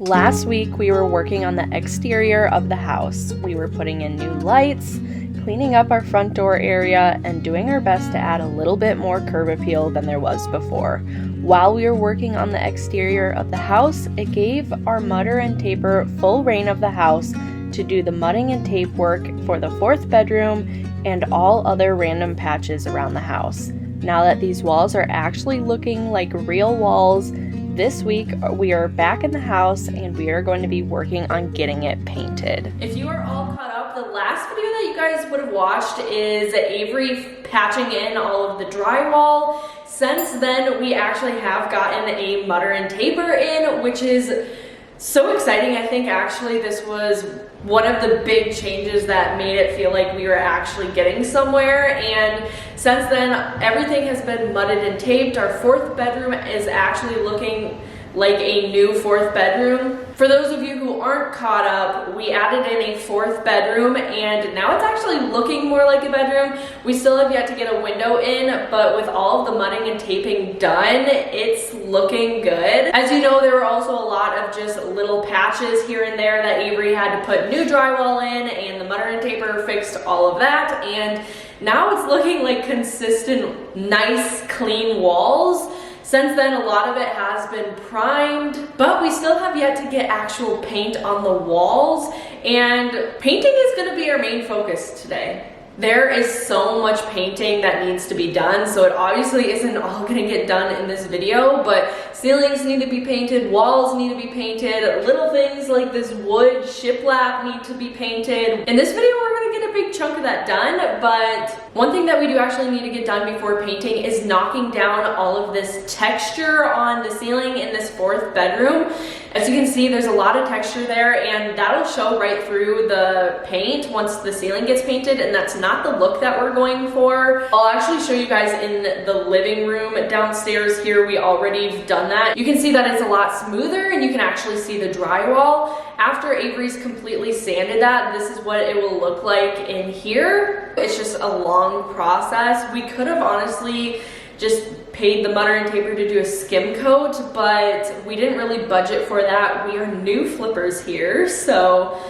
Last week, we were working on the exterior of the house. We were putting in new lights, cleaning up our front door area, and doing our best to add a little bit more curb appeal than there was before. While we were working on the exterior of the house, it gave our mudder and taper full reign of the house to do the mudding and tape work for the fourth bedroom and all other random patches around the house. Now that these walls are actually looking like real walls, this week we are back in the house and we are going to be working on getting it painted. If you are all caught up, the last video that you guys would have watched is Avery patching in all of the drywall. Since then, we actually have gotten a mudder and taper in, which is so exciting. I think actually this was one of the big changes that made it feel like we were actually getting somewhere, and since then everything has been mudded and taped. Our fourth bedroom is actually looking like a new fourth bedroom. For those of you who aren't caught up, we added in a fourth bedroom and now it's actually looking more like a bedroom. We still have yet to get a window in, but with all of the mudding and taping done, it's looking good. As you know, there were also a lot of just little patches here and there that Avery had to put new drywall in, and the mudder and taper fixed all of that, and now it's looking like consistent, nice, clean walls. Since then, a lot of it has been primed, but we still have yet to get actual paint on the walls, and painting is gonna be our main focus today. There is so much painting that needs to be done, so it obviously isn't all gonna get done in this video, but ceilings need to be painted, walls need to be painted, little things like this wood shiplap need to be painted. In this video, we're gonna get a big chunk of that done, but one thing that we do actually need to get done before painting is knocking down all of this texture on the ceiling in this fourth bedroom. As you can see, there's a lot of texture there, and that'll show right through the paint once the ceiling gets painted, and that's not the look that we're going for. I'll actually show you guys in the living room downstairs here. We already have done that. You can see that it's a lot smoother, and you can actually see the drywall. After Avery's completely sanded that, this is what it will look like in here. It's just a long process. We could have honestly just paid the mudder and taper to do a skim coat, but we didn't really budget for that. We are new flippers here, so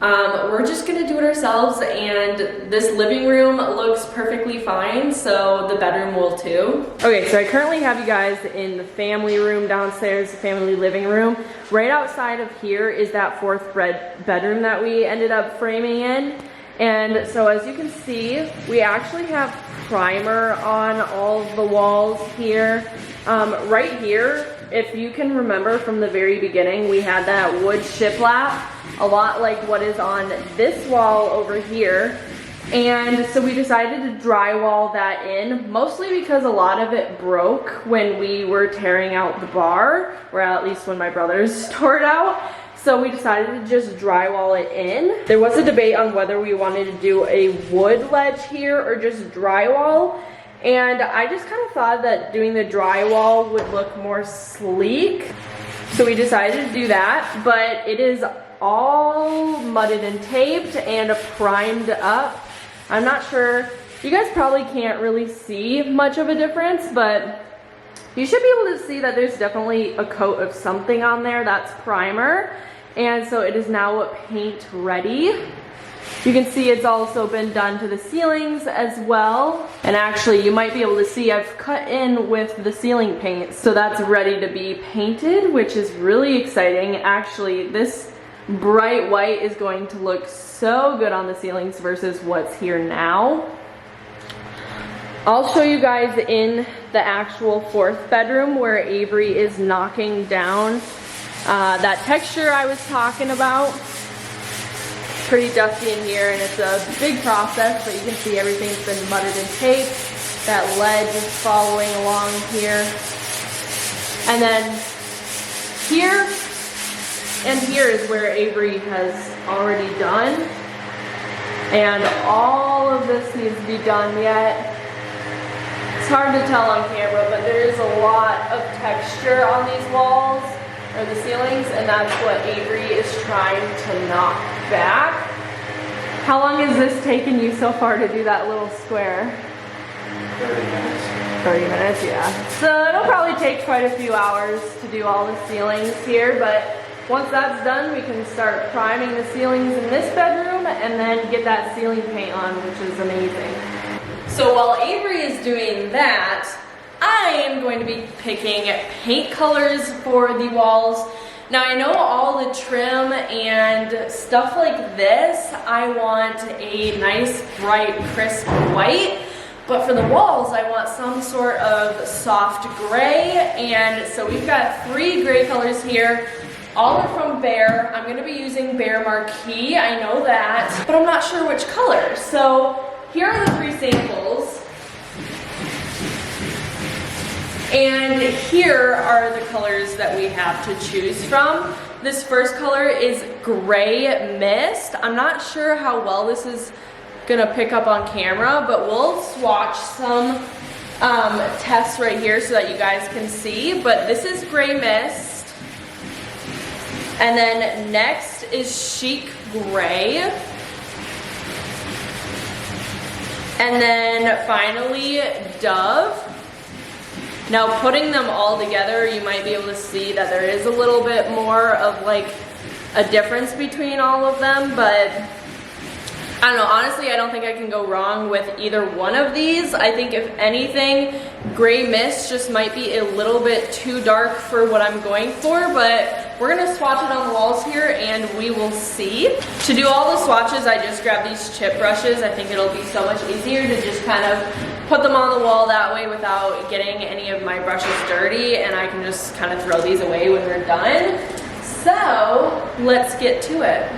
we're just gonna do it ourselves, and this living room looks perfectly fine, so the bedroom will too. Okay, so I currently have you guys in the family room downstairs, the family living room. Right outside of here is that fourth bedroom that we ended up framing in. And so as you can see, we actually have primer on all of the walls here. Right here, if you can remember from the very beginning, we had that wood shiplap, a lot like what is on this wall over here. And so we decided to drywall that in, mostly because a lot of it broke when we were tearing out the bar, or at least when my brothers tore it out. So we decided to just drywall it in. There was a debate on whether we wanted to do a wood ledge here or just drywall. And I just kind of thought that doing the drywall would look more sleek. So we decided to do that, but it is all mudded and taped and primed up. I'm not sure, you guys probably can't really see much of a difference, but you should be able to see that there's definitely a coat of something on there. That's primer. And so it is now paint ready. You can see it's also been done to the ceilings as well. And actually you might be able to see I've cut in with the ceiling paint. So that's ready to be painted, which is really exciting. Actually, this bright white is going to look so good on the ceilings versus what's here now. I'll show you guys in the actual fourth bedroom where Avery is knocking down that texture I was talking about. Pretty dusty in here, and it's a big process, but you can see everything's been mudded and taped. That ledge is following along here. And then here and here is where Avery has already done. And all of this needs to be done yet. It's hard to tell on camera, but there is a lot of texture on these walls, or the ceilings, and that's what Avery is trying to knock back. How long has this taken you so far to do that little square? 30 minutes. 30 minutes, yeah. So it'll probably take quite a few hours to do all the ceilings here, but Once that's done, we can start priming the ceilings in this bedroom and then get that ceiling paint on, which is amazing. So while Avery is doing that, I am going to be picking paint colors for the walls. Now I know all the trim and stuff like this, I want a nice bright crisp white, but for the walls I want some sort of soft gray, and so we've got 3 gray colors here. All are from Behr. I'm going to be using Behr MARQUEE, I know that, but I'm not sure which color. So here are the 3 samples. And here are the colors that we have to choose from. This first color is Gray Mist. I'm not sure how well this is gonna pick up on camera, but we'll swatch some tests right here so that you guys can see. But this is Gray Mist. And then next is Chic Gray. And then finally, Dove. Now putting them all together, you might be able to see that there is a little bit more of like a difference between all of them, but I don't know, honestly I don't think I can go wrong with either one of these. I think if anything, Gray Mist just might be a little bit too dark for what I'm going for, but we're gonna swatch it on the walls here and we will see. To do all the swatches, I just grabbed these chip brushes. I think it'll be so much easier to just kind of put them on the wall that way without getting any of my brushes dirty, and I can just kind of throw these away when we're done. So let's get to it.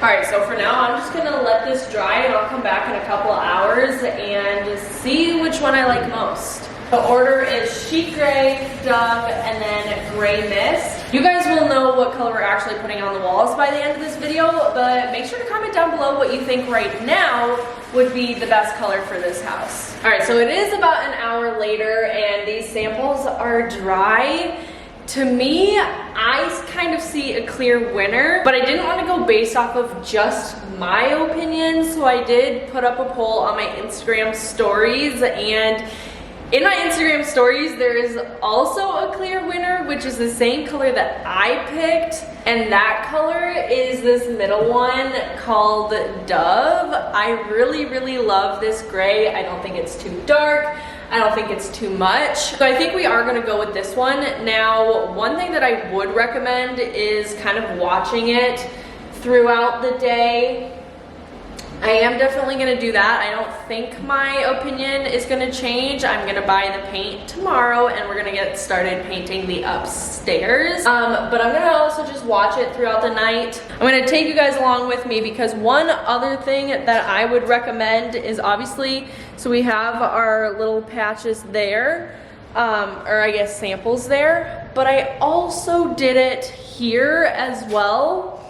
Alright, so for now I'm just gonna let this dry and I'll come back in a couple of hours and see which one I like most. The order is Chic Gray, Dove, and then Gray Mist. You guys will know what color we're actually putting on the walls by the end of this video, but make sure to comment down below what you think right now would be the best color for this house. Alright, so it is about an hour later and these samples are dry. To me, I kind of see a clear winner, but I didn't want to go based off of just my opinion, so I did put up a poll on my Instagram stories, and in my Instagram stories, there is also a clear winner, which is the same color that I picked, and that color is this middle one called Dove. I really, really love this gray. I don't think it's too dark. I don't think it's too much. So I think we are gonna go with this one. Now, one thing that I would recommend is kind of watching it throughout the day. I am definitely gonna do that. I don't think my opinion is gonna change. I'm gonna buy the paint tomorrow and we're gonna get started painting the upstairs. But I'm gonna also just watch it throughout the night. I'm gonna take you guys along with me because one other thing that I would recommend is obviously, so we have our little patches there, or I guess samples there, but I also did it here as well,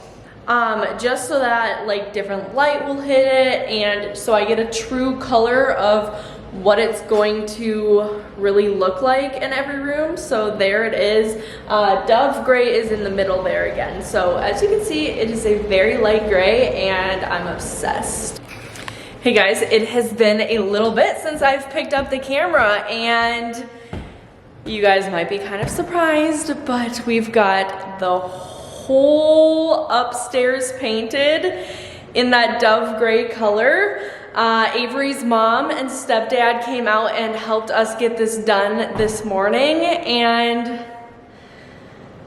just so that like different light will hit it, and so I get a true color of what it's going to really look like in every room. So there it is. Dove gray is in the middle there again. So as you can see, it is a very light gray and I'm obsessed. Hey guys, it has been a little bit since I've picked up the camera, and you guys might be kind of surprised, but we've got the whole upstairs painted in that dove gray color. Avery's mom and stepdad came out and helped us get this done this morning, and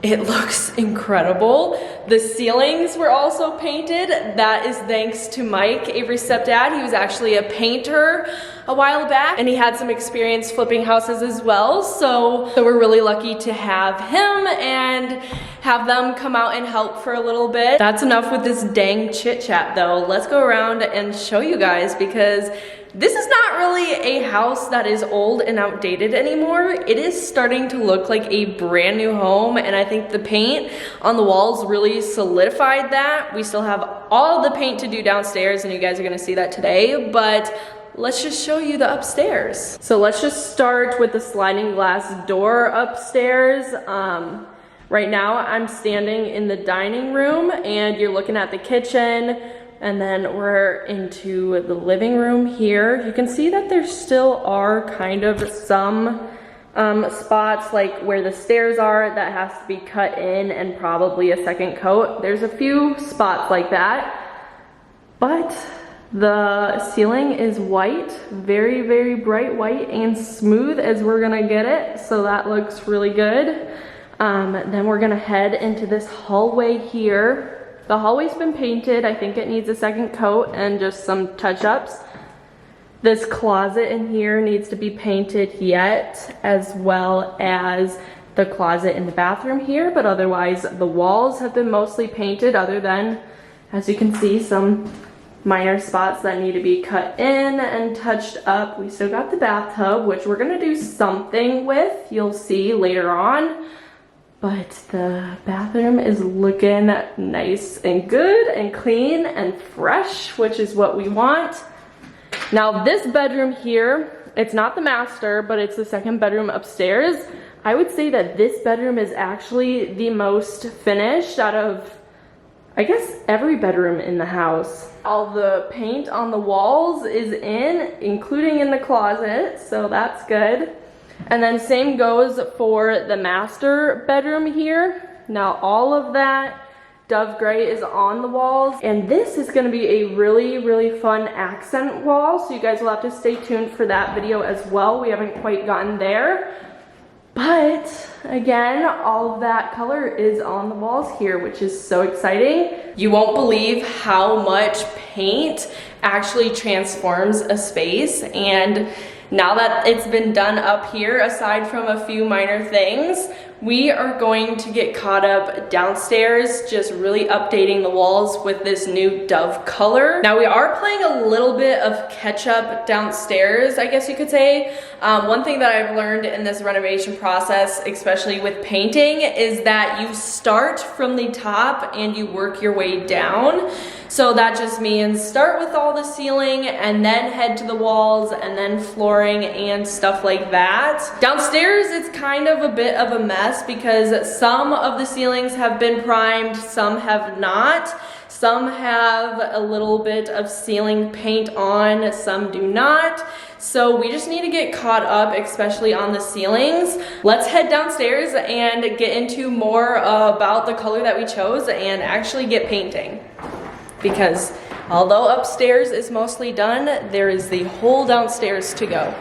it looks incredible. The ceilings were also painted. That is thanks to Mike, Avery's stepdad. He was actually a painter a while back, and he had some experience flipping houses as well. So we're really lucky to have him and have them come out and help for a little bit. That's enough with this dang chit chat though. Let's go around and show you guys, because this is not really a house that is old and outdated anymore. It is starting to look like a brand new home, and I think the paint on the walls really solidified that. We still have all the paint to do downstairs, and you guys are gonna see that today, but let's just show you the upstairs. So let's just start with the sliding glass door upstairs. Right now I'm standing in the dining room, and you're looking at the kitchen, and then we're into the living room here. You can see that there still are kind of some spots like where the stairs are that has to be cut in and probably a second coat. There's a few spots like that, but the ceiling is white, very, very bright white and smooth as we're gonna get it. So that looks really good. Then we're gonna head into this hallway here. The hallway's been painted. I think it needs a second coat and just some touch-ups. This closet in here needs to be painted yet, as well as the closet in the bathroom here, but otherwise the walls have been mostly painted, other than, as you can see, some minor spots that need to be cut in and touched up. We still got the bathtub, which we're gonna do something with, you'll see later on. But the bathroom is looking nice and good and clean and fresh, which is what we want. Now this bedroom here, it's not the master, but it's the second bedroom upstairs. I would say that this bedroom is actually the most finished out of, I guess, every bedroom in the house. All the paint on the walls is in, including in the closet, so that's good. And then same goes for the master bedroom here. Now all of that dove gray is on the walls, and this is gonna be a really, really fun accent wall, so you guys will have to stay tuned for that video as well. We haven't quite gotten there, but again, all of that color is on the walls here, which is so exciting. You won't believe how much paint actually transforms a space, and now that it's been done up here, aside from a few minor things, we are going to get caught up downstairs, just really updating the walls with this new dove color. Now we are playing a little bit of catch up downstairs, I guess you could say. One thing that I've learned in this renovation process, especially with painting, is that you start from the top and you work your way down. So that just means start with all the ceiling and then head to the walls and then flooring and stuff like that. Downstairs, it's kind of a bit of a mess because some of the ceilings have been primed, some have not. Some have a little bit of ceiling paint on, some do not. So we just need to get caught up, especially on the ceilings. Let's head downstairs and get into more about the color that we chose and actually get painting. Because although upstairs is mostly done, there is the whole downstairs to go.